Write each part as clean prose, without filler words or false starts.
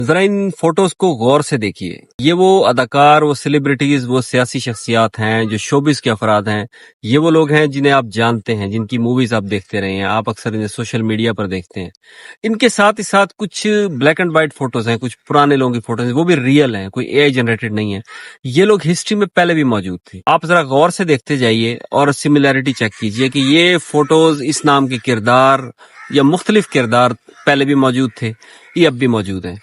ذرا ان فوٹوز کو غور سے دیکھیے. یہ وہ اداکار، وہ سیلیبریٹیز، وہ سیاسی شخصیات ہیں جو شوبز کے افراد ہیں. یہ وہ لوگ ہیں جنہیں آپ جانتے ہیں، جن کی موویز آپ دیکھتے رہے ہیں، آپ اکثر انہیں سوشل میڈیا پر دیکھتے ہیں. ان کے ساتھ ہی ساتھ کچھ بلیک اینڈ وائٹ فوٹوز ہیں، کچھ پرانے لوگوں کی فوٹوز ہیں، وہ بھی ریئل ہیں، کوئی اے آئی جنریٹڈ نہیں ہے. یہ لوگ ہسٹری میں پہلے بھی موجود تھے. آپ ذرا غور سے دیکھتے جائیے اور سملیرٹی چیک کیجئے کہ یہ فوٹوز، اس نام کے کردار یا مختلف کردار پہلے بھی موجود تھے، یہ اب بھی موجود ہیں.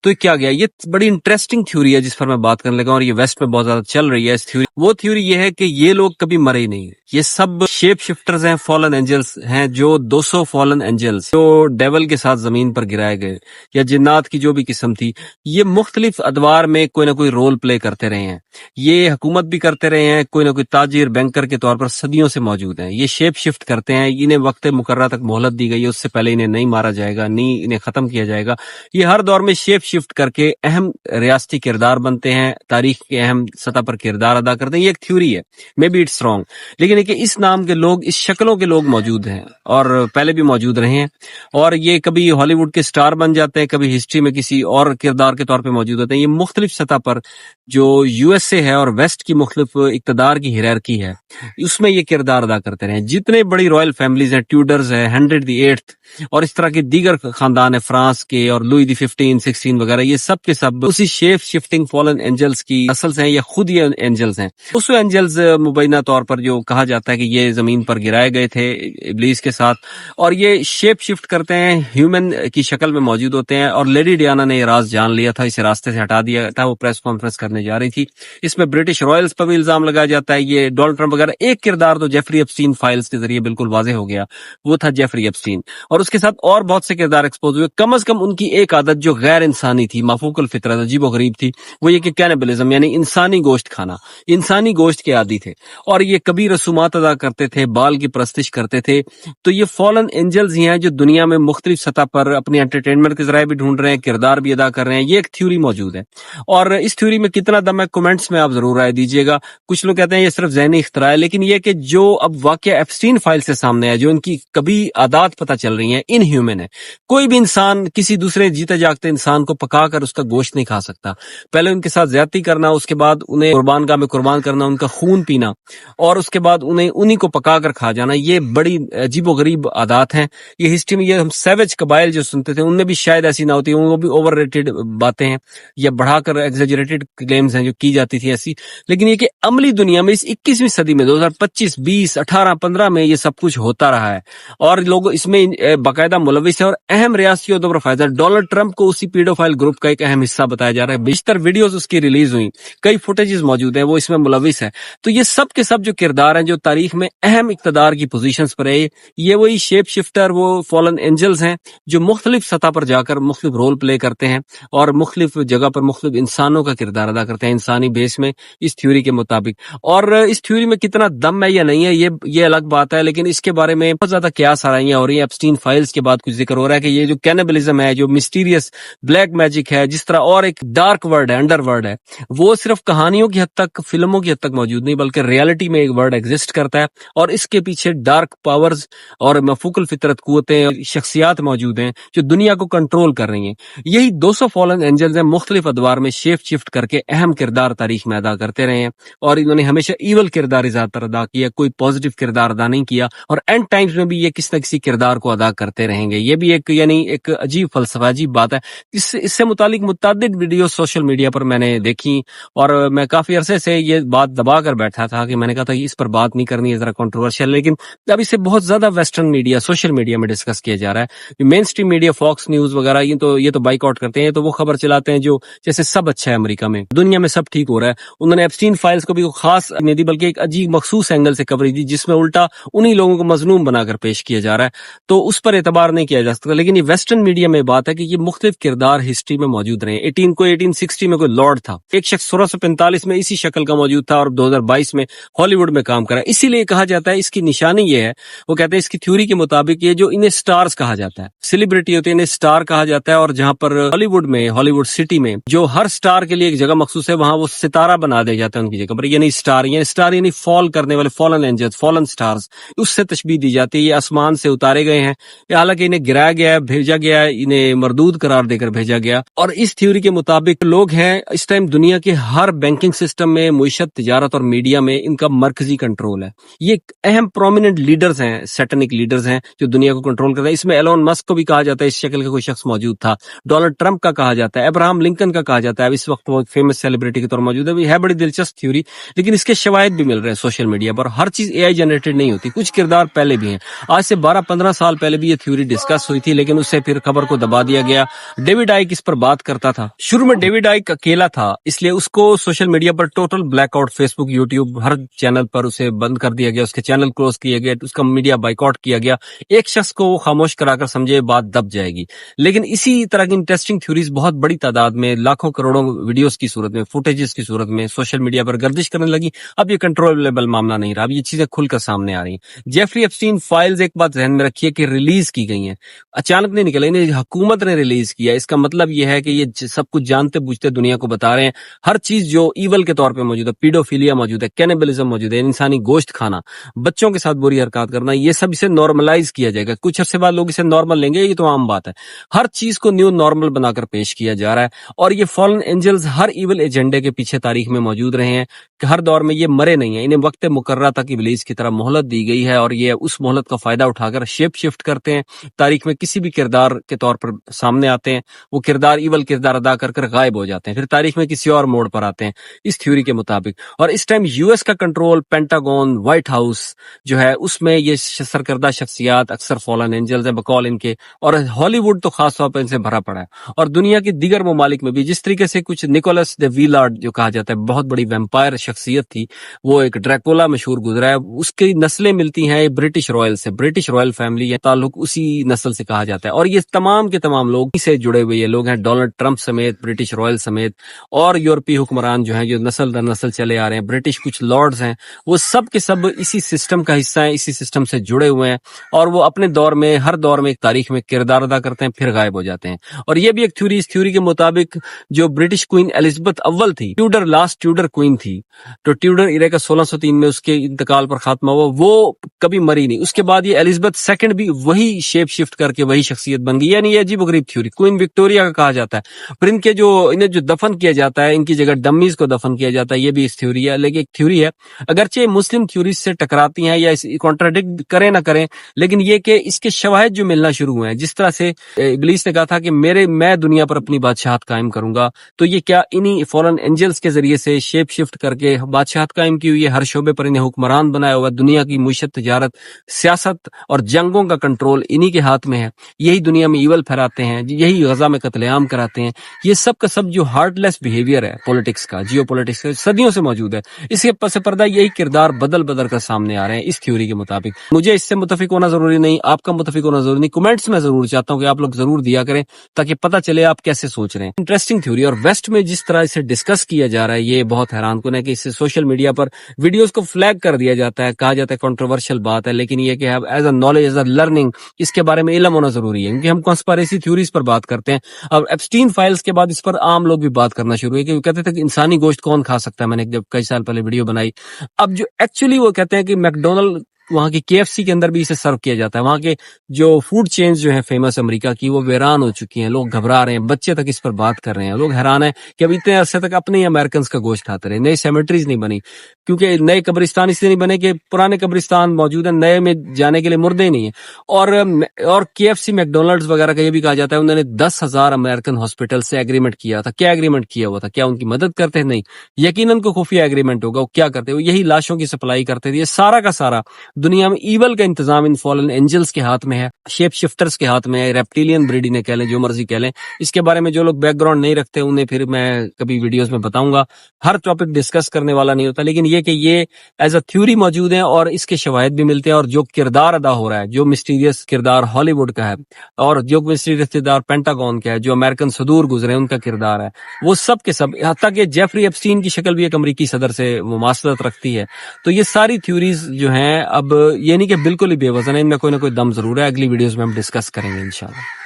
تو کیا گیا، یہ بڑی انٹرسٹنگ تھیوری ہے جس پر میں بات کرنے لگا ہوں، اور یہ ویسٹ میں بہت زیادہ چل رہی ہے. اس تھیوری، وہ تھیوری یہ ہے کہ یہ لوگ کبھی مرے ہی نہیں. یہ سب شیپ شفٹرز ہیں، فالن اینجلز ہیں، جو 200 فالن اینجلز جو ڈیول کے ساتھ زمین پر گرائے گئے، یا جنات کی جو بھی قسم تھی، یہ مختلف ادوار میں کوئی نہ کوئی رول پلے کرتے رہے ہیں. یہ حکومت بھی کرتے رہے ہیں، کوئی نہ کوئی تاجر، بینکر کے طور پر صدیوں سے موجود ہیں. یہ شیپ شفٹ کرتے ہیں، انہیں وقت مقررہ تک مہلت دی گئی ہے، اس سے پہلے انہیں نہیں مارا جائے گا، نہیں انہیں ختم کیا جائے گا. یہ ہر دور میں شیپ شفٹ کر کے اہم ریاستی کردار بنتے ہیں، تاریخ کے اہم سطح پر کردار ادا کرتے ہیں. یہ ایک تھیوری ہے، مے بی اٹس رانگ، لیکن کہ اس نام کے لوگ، اس شکلوں کے لوگ موجود ہیں اور پہلے بھی موجود رہے ہیں. اور یہ کبھی ہالی ووڈ کے سٹار بن جاتے ہیں، کبھی ہسٹری میں کسی اور کردار کے طور پہ موجود ہوتے ہیں. یہ مختلف سطح پر جو یو ایس اے ہے اور ویسٹ کی مختلف اقتدار کی ہیرارکی ہے، اس میں یہ کردار ادا کرتے رہے ہیں. جتنے بڑی رائل فیملیز ہیں، ٹیوڈرز ہیں، ہینری دی ایٹھ اور اس طرح کے دیگر خاندان ہیں، فرانس کے اور لوئی دی 15 16 وغیرہ، یہ سب کے سب اسی شیپ شفٹنگ فالن اینجلز کی اصل سے ہیں، یا خود یہ اینجلز ہیں. اس اینجلز مبینہ طور پر جو کہا جاتا ہے کہ یہ زمین پر گرائے گئے تھے ابلیس کے ساتھ، اور یہ شیپ شفٹ کرتے ہیں، ہیومن کی شکل میں موجود ہوتے ہیں. اور لیڈی ڈیانا نے یہ راز جان لیا تھا، اسے راستے سے ہٹا دیا تھا. وہ پریس کانفرنس کرنے جا رہی تھی، اس میں برٹش رائلز پر بھی الزام لگایا جاتا ہے. یہ ڈونلڈ ٹرمپ وغیرہ. ایک کردار تو جیفری ایپسٹین فائلز کے ذریعے بالکل واضح ہو گیا، وہ تھا جیفری ایپسٹین. اور اس کے ساتھ اور بہت سے کردار ایکسپوز ہوئے. کم از کم ان کی ایک عادت جو غیر انسانی تھی، مفوق الفطرت، عجیب و غریب تھی، وہ یہ کہ کینیبلزم، یعنی انسانی گوشت کھانا، انسانی گوشت کے عادی تھے. اور یہ کبھی رسومات ادا کرتے تھے، بال کی پرستش کرتے تھے. تو یہ فالن اینجلز ہی ہیں جو دنیا میں مختلف سطح پر اپنی انٹرٹینمنٹ کے ذرائع بھی ڈھونڈ رہے ہیں، کردار بھی ادا کر رہے ہیں. یہ ایک تھیوری موجود ہے، اور اس تھیوری میں کتنا دم ہے، کمنٹس میں آپ ضرور رائے دیجیے گا. کچھ لوگ کہتے ہیں یہ صرف ذہنی اختراع ہے، لیکن یہ کہ جو اب واقعہ ایپسٹین فائل سے سامنے ہے، جو ان کی کبھی عادات پتہ چل رہی ہیں، ان ہیومن ہے. کوئی بھی انسان کسی دوسرے جیتے جاگتے انسان کو پکا کر اس کا گوشت نہیں کھا سکتا. پہلے ان کے ساتھ زیادتی کرنا، اس کے بعد انہیں قربان گاہ میں قربان کرنا، ان کا خون پینا، اور اس کے بعد انہیں کو پکا کر کھا جانا، یہ بڑی عجیب و غریب عادات ہیں. یہ ہسٹری میں، یہ ہم سیویج قبائل جو سنتے تھے، ان میں بھی شاید ایسی نہ ہوتی، وہ بھی اوور ریٹڈ باتیں ہیں یا بڑھا کر ایگزیجریٹڈ کلیمز ہیں جو کی جاتی تھی ایسی. لیکن یہ کہ عملی دنیا میں اس 21ویں صدی میں 2025 20 18 15 میں یہ سب کچھ ہوتا رہا ہے، اور لوگ اس میں باقاعدہ ملوث ہیں. اور اہم ریاستی عہدوں پر فائز ہے. ڈونلڈ ٹرمپ کو اسی پیڈوفائل گروپ کا ایک اہم حصہ بتایا جا رہا ہے. بیشتر ویڈیوز اس کی ریلیز ہوئی، کئی فوٹیجز موجود ہیں، وہ اس میں ملوث ہے. تو یہ سب کے سب جو کردار ہیں جو تاریخ میں اہم اقتدار کی پوزیشنز پر ہے، یہ وہی شیپ شفٹر، وہ فالن اینجلز ہیں جو مختلف سطح پر جا کر مختلف رول پلے کرتے ہیں اور مختلف جگہ پر مختلف انسانوں کا کردار ادا کرتے ہیں انسانی بیس میں، اس تھیوری کے مطابق. اور اس تھیوری میں کتنا دم ہے یا نہیں ہے، یہ الگ بات ہے، لیکن اس کے بارے میں بہت زیادہ قیاس آرائیاں ہو رہی ہیں. ایپسٹین فائلز کے بعد کچھ ذکر ہو رہا ہے کہ یہ جو کینیبلزم ہے، جو مسٹیریس بلیک میجک ہے، جس طرح اور ایک ڈارک ورڈ ہے، انڈر ورڈ ہے، وہ صرف کہانیوں کی حد تک، فلموں کی حد تک موجود نہیں، بلکہ ریالٹی میں ایک ورڈ ایگزسٹ کرتا ہے، اور اس کے پیچھے ڈارک پاورز اور مفوق الفطرت قوتیں اور شخصیات موجود ہیں جو دنیا کو کنٹرول کر رہی ہیں. یہی 200 فالن اینجلز ہیں، مختلف ادوار میں شیپ شفٹ کر کے اہم کردار تاریخ میں ادا کرتے رہے ہیں، اور انہوں نے ہمیشہ ایول کردار زیادہ تر ادا کیا، کوئی پازیٹیو کردار ادا نہیں کیا. اور اینڈ ٹائمز میں بھی یہ کسی نہ کسی کردار کو ادا کرتے رہیں گے. یہ بھی ایک ایک عجیب فلسفہ، عجیب بات ہے. اس سے متعلق متعدد ویڈیو سوشل میڈیا پر میں نے دیکھی، اور میں کافی عرصے سے یہ بات دبا کر بیٹھا تھا کہ میں نے کہا تھا اس پر بات نہیں کرنی ہے، ذرا کنٹروورشل. لیکن اب اسے بہت زیادہ ویسٹرن میڈیا، سوشل میڈیا میں ڈسکس کیا جا رہا ہے. مین اسٹریم میڈیا، فاکس نیوز وغیرہ، یہ تو بائک آؤٹ کرتے ہیں، تو وہ خبر چلاتے ہیں جو جیسے سب اچھا ہے، امریکہ میں، دنیا میں سب ٹھیک ہو رہا ہے. انہوں نے ایپسٹین فائلز کو بھی خاص نہیں دی، بلکہ ایک عجیب مخصوص اینگل سے کوریج دی، جس میں الٹا انہی لوگوں کو مظلوم بنا کر پیش کیا جا رہا ہے. تو اس پر اعتبار نہیں کیا جا سکتا. لیکن یہ ویسٹرن میڈیا میں بات ہے کہ یہ مختلف کردار ہسٹری میں موجود رہے ہیں. 1860 میں کوئی لارڈ تھا، ایک شخص 1645 میں اسی شکل کا موجود موجود تھا اور 2022 میں ہالی ووڈ میں کام کرا. اسی لیے کہا جاتا ہے اس کی نشانی یہ ہے, وہ کہتے ہیں اس کی تھیوری کے مطابق یہ جو انہیں سٹارز کہا جاتا ہے, سیلیبریٹی ہوتے ہیں انہیں سٹار کہا جاتا ہے, اور جہاں پر ہالی ووڈ سٹی میں جو ہر سٹار کے لیے ایک جگہ مخصوص ہے وہاں وہ ستارہ بنا دیا جاتا ہے ان کی جگہ پر, یعنی سٹار یعنی فال کرنے والے, فالن اینجلز, فالن سٹارز, اس سے تشبیہ دی جاتی ہے. یہ آسمان سے اتارے گئے ہیں, حالانکہ انہیں گرایا گیا ہے, بھیجا گیا ہے, انہیں مردود قرار دے کر بھیجا گیا. اور اس تھیوری کے مطابق لوگ ہیں اس ٹائم دنیا کے ہر بینکنگ سسٹم میں, معیشت, تجارت اور میڈیا میں ان کا مرکزی کنٹرول ہے. یہ اہم پرومیننٹ لیڈرز ہیں, سیٹنک لیڈرز ہیں جو دنیا کو کنٹرول کرتے ہیں. اس میں ایلون مسک کو بھی کہا جاتا ہے, اس شکل کا کوئی شخص موجود تھا. ڈونلڈ ٹرمپ کا کہا جاتا ہے, ابراہم لنکن کا کہا جاتا ہے. اس وقت وہ فیمس سیلیبریٹی کے طور موجود ہے بڑی دلچسپ تھیوری, لیکن اس کے شواہد بھی مل رہے ہیں سوشل میڈیا پر. ہر چیز اے آئی جنریٹڈ نہیں ہوتی, کچھ کردار پہلے بھی ہیں. آج سے 12-15 سال پہلے بھی یہ تھیوری ڈسکس ہوئی تھی, لیکن اس سے پھر خبر کو دبا دیا گیا. ڈیوڈ آئک اس پر بات کرتا تھا. شروع میں ڈیوڈ آئک اکیلا تھا, اس لیے اس کو سوشل میڈیا پر ٹوٹل بلیک آؤٹ, فیس بک, یوٹیوب, ہر چینل پر اسے بند کر دیا گیا, اس کے چینل کلوز کیے گئے, اس کا میڈیا بائیکاٹ کیا گیا. ایک شخص کو وہ خاموش کرا کر سمجھے بات دب جائے گی. لیکن اسی طرح کی انٹرسٹنگ تھیوریز بہت بڑی تعداد میں, لاکھوں کروڑوں ویڈیوز کی صورت میں, فوٹیجز کی صورت میں سوشل میڈیا پر گردش کرنے لگی. اب یہ کنٹرولبل معاملہ نہیں رہا, اب یہ چیزیں کھل کر سامنے آ رہی ہیں. جیفری ایپسٹین فائلز, ایک بات ذہن میں رکھیے کہ ریلیز کی گئی ہیں, اچانک نہیں نکلا, انہیں حکومت نے ریلیز کیا. اس کا مطلب یہ ہے کہ یہ سب کچھ جانتے بوجھتے دنیا کو بتا رہے ہیں. ہر چیز جو ایول کے طور پہ موجود ہے, پیڈوفیلیا موجود ہے, کینیبلزم موجود ہے, انسانی گوشت کھانا, بچوں کے ساتھ بری حرکات کرنا, یہ سب اسے نارملائز کیا جائے گا. کچھ عرصے بعد لوگ اسے نارمل لیں گے, یہ تو عام بات ہے. ہر چیز کو نیو نارمل بنا کر پیش کیا جا رہا ہے. اور یہ فالن اینجلز ہر ایول ایجنڈے کے پیچھے تاریخ میں موجود رہے ہیں, کہ ہر دور میں یہ مرے نہیں ہیں. انہیں وقت مقررہ تک ابلیس کی طرح مہلت دی گئی ہے, اور یہ اس مہلت کا فائدہ اٹھا کر شیپ شفٹ کرتے ہیں. تاریخ میں کسی بھی کردار کے طور پر سامنے آتے ہیں, وہ کردار ایول کردار ادا کر کر غائب ہو جاتے ہیں, پھر تاریخ میں کسی اور موڑ پر آتے ہیں اس تھیوری کے مطابق. اور اس ٹائم یو ایس کا کنٹرول, پینٹاگون, وائٹ ہاؤس جو ہے, اس میں یہ سرکردہ شخصیات اکثر فالن اینجلز ہیں بقول ان کے, اور ہالی ووڈ تو خاص طور پر ان سے بھرا پڑا ہے. اور دنیا کے دیگر ممالک میں بھی جس طریقے سے کچھ نکولس ڈے ویلارڈ جو کہا جاتا ہے, بہت بڑی ویمپائر شخصیت تھی, وہ ایک ڈریکولا مشہور گزرا ہے, اس کی نسلیں ملتی ہیں برٹش رائل سے, برٹش رائل فیملی یا تعلق اسی نسل سے کہا جاتا ہے. اور یہ تمام کے تمام لوگ اس سے جڑے ہوئے یہ لوگ ہیں, ڈونلڈ ٹرمپ سمیت, برٹش رائل سمیت, اور یورپی حکمران جو ہیں جو نسل در نسل چلے آ رہے ہیں, برٹش کچھ لارڈز ہیں, وہ سب کے سب اسی سسٹم کا حصہ ہیں, اسی سسٹم سے جڑے ہوئے ہیں. اور وہ اپنے دور میں, ہر دور میں ایک تاریخ میں کردار ادا کرتے ہیں, پھر غائب ہو جاتے ہیں. اور یہ بھی ایک تھیوری, اس تھیوری کے مطابق جو برٹش کوئین ایلزبتھ اول تھی, ٹیوڈر لاسٹ ٹیوڈر کوئین تھی, تو ٹیوڈر ایرے کا 1603 میں اس کے انتقال پر خاتمہ ہوا, وہ کبھی مری نہیں. اس کے بعد یہ ایلزبتھ سیکنڈ بھی وہی شیپ شفٹ کر کے وہی شخصیت بن گئی. یعنی یہ عجیب و غریب تھیوری. کوئین وکٹوریا کا کہا جاتا ہے, پھر ان کے انہیں جو دفن کیا جاتا ہے, ان کی جگہ ڈمیز کو دفن کیا جاتا ہے, یہ بھی اس تھیوری ہے. لیکن ایک تھیوری ہے, اگرچہ مسلم تھیوریز سے ٹکراتی ہیں یا کانٹراڈکٹ کریں نہ کریں, لیکن یہ کہ اس کے شواہد جو ملنا شروع ہوئے ہیں, جس طرح سے ابلیس نے کہا تھا کہ میں دنیا پر اپنی بادشاہت قائم کروں گا, تو یہ کیا انہی فالن اینجلز کے ذریعے سے شیپ شفٹ کر کے بادشاہت قائم کی ہوئی ہے, ہر شعبے پر انہیں حکمران بنایا ہوا, دنیا کی معیشت, تجارت, سیاست اور جنگوں کا کنٹرول انہی کے ہاتھ میں ہے. یہی دنیا میں ایول پھیلاتے ہیں, یہی غزہ میں قتل عام کراتے ہیں. یہ سب کا سب جو ہارٹ لیس بیہیویئر ہے پولیٹکس کا, جیو پولیٹکس کا, صدیوں سے موجود ہے. اس کے پس پردہ یہی کردار بدل کر سامنے آ رہے ہیں اس تھیوری کے مطابق. مجھے اس سے متفق ہونا ضروری نہیں, آپ کا متفق ہونا ضروری نہیں. کمنٹس میں ضرور چاہتا ہوں کہ آپ لوگ ضرور دیا کریں تاکہ پتہ چلے آپ کیسے سوچ رہے ہیں. Interesting theory. اور ویسٹ میں جس طرح اسے ڈسکس کیا جا رہا ہے, یہ بہت حیران کن ہے کہ اس سے سوشل میڈیا پر ویڈیوز کو فلیگ کر دیا جاتا ہے, کہا جاتا ہے کنٹروورشل بات ہے, لیکن یہ کہ as a knowledge, as a learning, اس کے بارے میں علم ہونا ضروری ہے, کیونکہ ہم کنسپیریسی تھیوریز پر بات کرتے ہیں. اب ایپسٹین فائلز کے بعد اس پر عام لوگ بھی بات کرنا شروع ہوئے, کہ وہ کہتے تھے کہ انسانی گوشت کون کھا سکتا ہے. میں نے جب کئی سال پہلے ویڈیو بنائی, اب جو ایکچولی وہ کہتے ہیں کہ میکڈونلڈ وہاں کی KFC کے اندر بھی اسے سرو کیا جاتا ہے. وہاں کے جو فوڈ چینز جو ہیں فیمس امریکہ کی, وہ ویران ہو چکی ہیں, لوگ گھبرا رہے ہیں, بچے تک اس پر بات کر رہے ہیں. لوگ حیران ہیں کہ اب اتنے عرصے تک اپنے ہی امریکنز کا گوشت کھاتے رہے, نئی سیمیٹریز نہیں بنی, کیونکہ نئے قبرستان اس لیے نہیں بنے کہ پرانے قبرستان موجود ہیں, نئے میں جانے کے لیے مردے ہی نہیں ہیں. اور KFC, میکڈونلڈز وغیرہ کا یہ بھی کہا جاتا ہے انہوں نے 10,000 امریکن ہاسپٹل سے ایگریمنٹ کیا تھا. کیا ایگریمنٹ کیا ہوا تھا؟ کیا ان کی مدد کرتے نہیں؟ یقیناً کو خفیہ ایگریمنٹ ہوگا. وہ کیا کرتے؟ وہ یہی لاشوں کی سپلائی کرتے تھے. یہ سارا کا سارا دنیا میں ایول کا انتظام ان فالن اینجلز کے ہاتھ میں ہے, شیپ شفٹرز کے ہاتھ میں ہے, ریپٹیلین بریڈ انہیں کہہ لیں, جو مرضی کہہ لیں. اس کے بارے میں جو لوگ بیک گراؤنڈ نہیں رکھتے انہیں پھر میں کبھی ویڈیوز میں بتاؤں گا. ہر ٹاپک ڈسکس کرنے والا نہیں ہوتا, لیکن یہ کہ یہ ایز اے تھیوری موجود ہیں اور اس کے شواہد بھی ملتے ہیں، اور جو کردار ادا ہو رہا ہے، جو مسٹیریس کردار ہالی ووڈ کا ہے اور جو مسٹیریس کردار پینٹاگون کا ہے، جو امریکن صدور گزرے ان کا کردار ہے، وہ سب کے سب، حتیٰ کہ جیفری ایپسٹین کی شکل بھی ایک امریکی صدر سے مماثلت رکھتی ہے. تو یہ ساری تھیوریز جو ہیں اب یہ نہیں کہ بالکل ہی بے وزن ہے، ان میں کوئی نہ کوئی دم ضرور ہے. اگلی ویڈیوز میں ہم ڈسکس کریں گے انشاءاللہ.